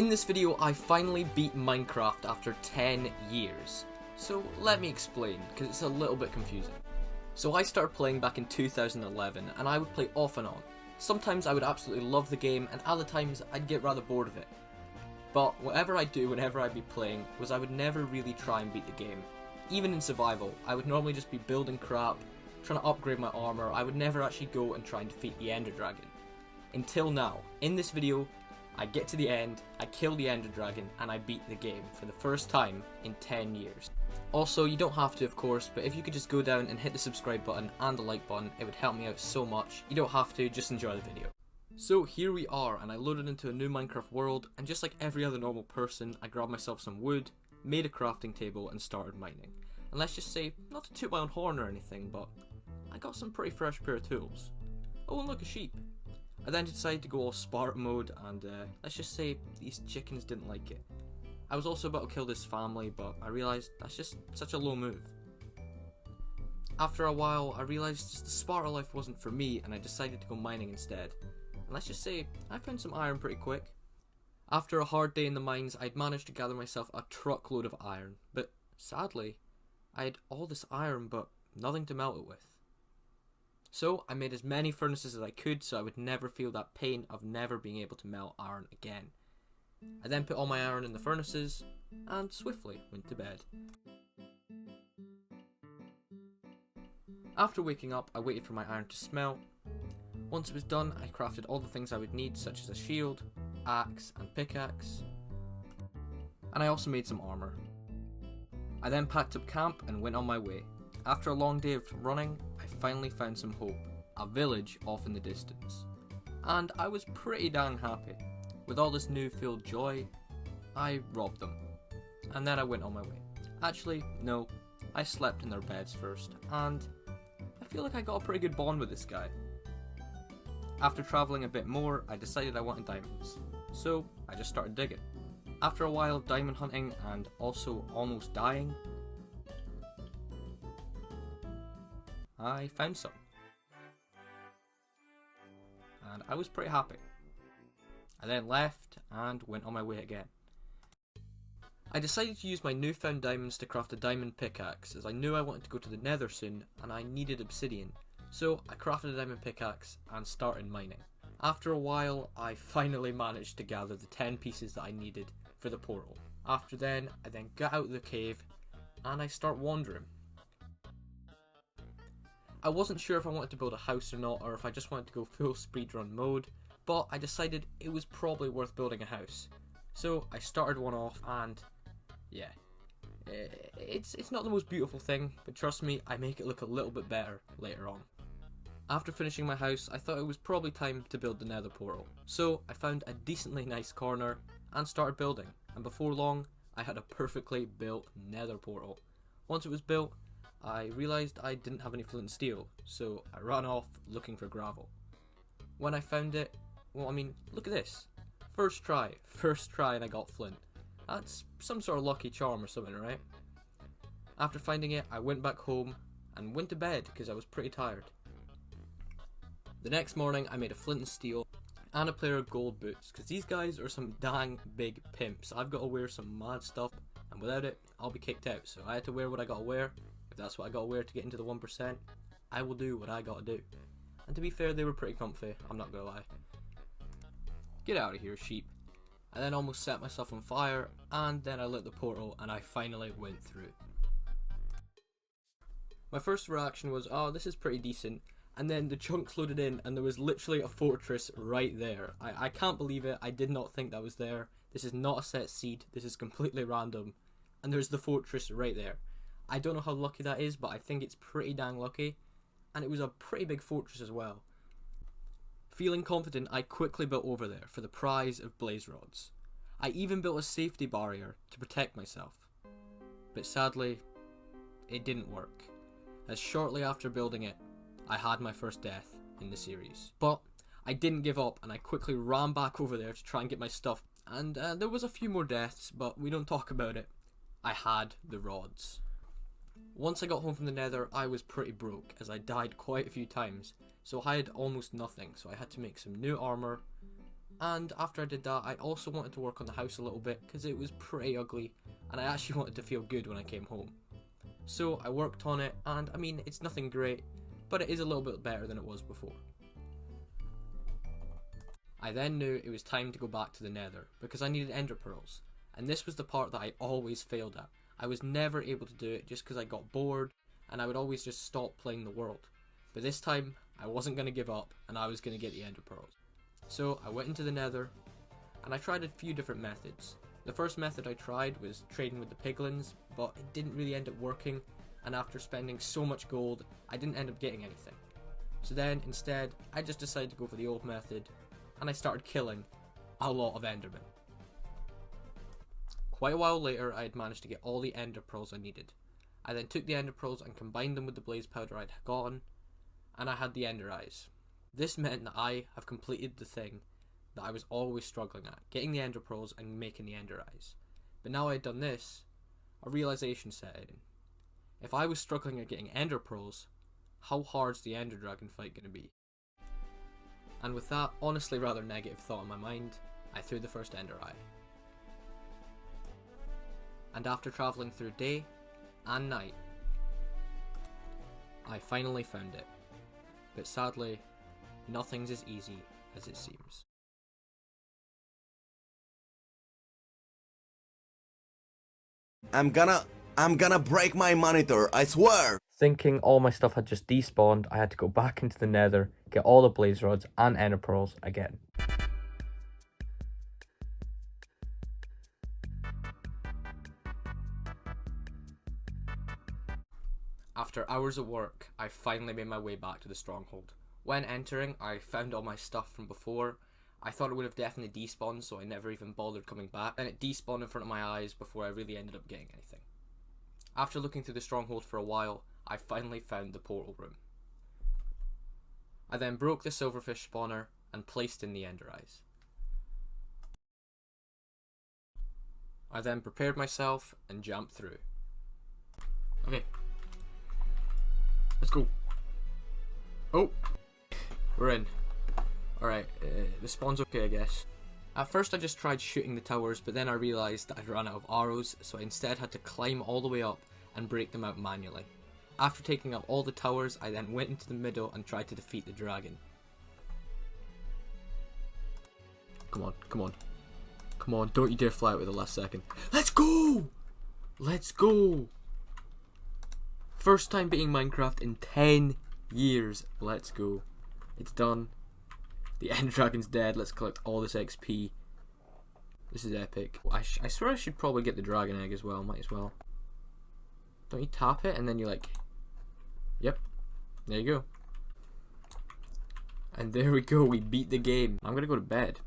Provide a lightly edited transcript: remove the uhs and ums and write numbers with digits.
In this video, I finally beat Minecraft after 10 years. So let me explain, because it's a little bit confusing. So I started playing back in 2011, and I would play off and on. Sometimes I would absolutely love the game, and other times I'd get rather bored of it. But whatever I'd do whenever I'd be playing was I would never really try and beat the game. Even in survival, I would normally just be building crap, trying to upgrade my armour. I would never actually go and try and defeat the Ender Dragon. Until now. In this video, I get to the end, I kill the Ender Dragon, and I beat the game for the first time in 10 years. Also, you don't have to of course, but if you could just go down and hit the subscribe button and the like button, it would help me out so much. You don't have to, just enjoy the video. So here we are, and I loaded into a new Minecraft world, and just like every other normal person, I grabbed myself some wood, made a crafting table, and started mining. And let's just say, not to toot my own horn or anything, but I got some pretty fresh pair of tools. Oh, and look, a sheep. I then decided to go all Spartan mode, and let's just say these chickens didn't like it. I was also about to kill this family, but I realised that's just such a low move. After a while, I realised the Sparta life wasn't for me, and I decided to go mining instead. And let's just say, I found some iron pretty quick. After a hard day in the mines, I'd managed to gather myself a truckload of iron, but sadly, I had all this iron but nothing to melt it with. So I made as many furnaces as I could so I would never feel that pain of never being able to melt iron again. I then put all my iron in the furnaces and swiftly went to bed. After waking up, I waited for my iron to smelt. Once it was done, I crafted all the things I would need, such as a shield, axe and pickaxe, and I also made some armour. I then packed up camp and went on my way. After a long day of running, I finally found some hope, a village off in the distance, and I was pretty dang happy. With all this newfound joy, I robbed them, and then I went on my way. Actually, no, I slept in their beds first, and I feel like I got a pretty good bond with this guy. After travelling a bit more, I decided I wanted diamonds, so I just started digging. After a while of diamond hunting and also almost dying, I found some, and I was pretty happy. I then left and went on my way again. I decided to use my newfound diamonds to craft a diamond pickaxe, as I knew I wanted to go to the nether soon and I needed obsidian, so I crafted a diamond pickaxe and started mining. After a while, I finally managed to gather the 10 pieces that I needed for the portal. After then, I then got out of the cave and I start wandering. I wasn't sure if I wanted to build a house or not, or if I just wanted to go full speedrun mode, but I decided it was probably worth building a house. So I started one off, and yeah, it's not the most beautiful thing, but trust me, I make it look a little bit better later on. After finishing my house, I thought it was probably time to build the nether portal. So I found a decently nice corner and started building, and before long, I had a perfectly built nether portal. Once it was built, I realised I didn't have any flint and steel, so I ran off looking for gravel. When I found it, well, I mean, look at this. First try and I got flint. That's some sort of lucky charm or something, right? After finding it, I went back home and went to bed because I was pretty tired. The next morning, I made a flint and steel and a pair of gold boots, because these guys are some dang big pimps. I've got to wear some mad stuff, and without it, I'll be kicked out, so I had to wear what I got to wear. If that's what I gotta wear to get into the 1%, I will do what I gotta do. And to be fair, they were pretty comfy, I'm not gonna lie. Get out of here, sheep. I then almost set myself on fire, and then I lit the portal, and I finally went through. My first reaction was, oh, this is pretty decent, and then the chunks loaded in, and there was literally a fortress right there. I can't believe it, I did not think that was there. This is not a set seed, this is completely random, and there's the fortress right there. I don't know how lucky that is, but I think it's pretty dang lucky, and it was a pretty big fortress as well. Feeling confident, I quickly built over there for the prize of blaze rods. I even built a safety barrier to protect myself, but sadly, it didn't work, as shortly after building it, I had my first death in the series. But I didn't give up, and I quickly ran back over there to try and get my stuff, and there was a few more deaths, but we don't talk about it. I had the rods. Once I got home from the nether, I was pretty broke, as I died quite a few times, so I had almost nothing, so I had to make some new armour, And after I did that, I also wanted to work on the house a little bit because it was pretty ugly and I actually wanted to feel good when I came home. So I worked on it, and I mean, it's nothing great, but it is a little bit better than it was before. I then knew it was time to go back to the nether because I needed ender pearls, and this was the part that I always failed at. I was never able to do it just because I got bored and I would always just stop playing the world. But this time, I wasn't going to give up and I was going to get the ender pearls. So I went into the nether and I tried a few different methods. The first method I tried was trading with the piglins, but it didn't really end up working, and after spending so much gold, I didn't end up getting anything. So then, instead, I just decided to go for the old method, and I started killing a lot of endermen. Quite a while later, I had managed to get all the ender pearls I needed. I then took the ender pearls and combined them with the blaze powder I'd gotten, and I had the ender eyes. This meant that I have completed the thing that I was always struggling at, getting the ender pearls and making the ender eyes. But now I had done this, a realization set in. If I was struggling at getting ender pearls, how hard's the ender dragon fight going to be? And with that honestly rather negative thought in my mind, I threw the first ender eye. And after travelling through day and night, I finally found it. But sadly, nothing's as easy as it seems. I'm gonna break my monitor, I swear! Thinking all my stuff had just despawned, I had to go back into the nether, get all the blaze rods and ender pearls again. After hours of work, I finally made my way back to the stronghold. When entering, I found all my stuff from before. I thought it would have definitely despawned, so I never even bothered coming back, and it despawned in front of my eyes before I really ended up getting anything. After looking through the stronghold for a while, I finally found the portal room. I then broke the silverfish spawner and placed in the ender eyes. I then prepared myself and jumped through. Okay. Let's go. Oh! We're in. Alright, the spawn's okay, I guess. At first I just tried shooting the towers, but then I realised that I'd run out of arrows, so I instead had to climb all the way up and break them out manually. After taking out all the towers, I then went into the middle and tried to defeat the dragon. Come on, come on. Come on, don't you dare fly out with the last second. Let's go! Let's go! First time beating Minecraft in 10 years. Let's go. It's done. The end dragon's dead. Let's collect all this XP. This is epic. I swear I should probably get the dragon egg as well. Might as well. Don't you tap it and then you like... Yep. There you go. And there we go. We beat the game. I'm gonna go to bed.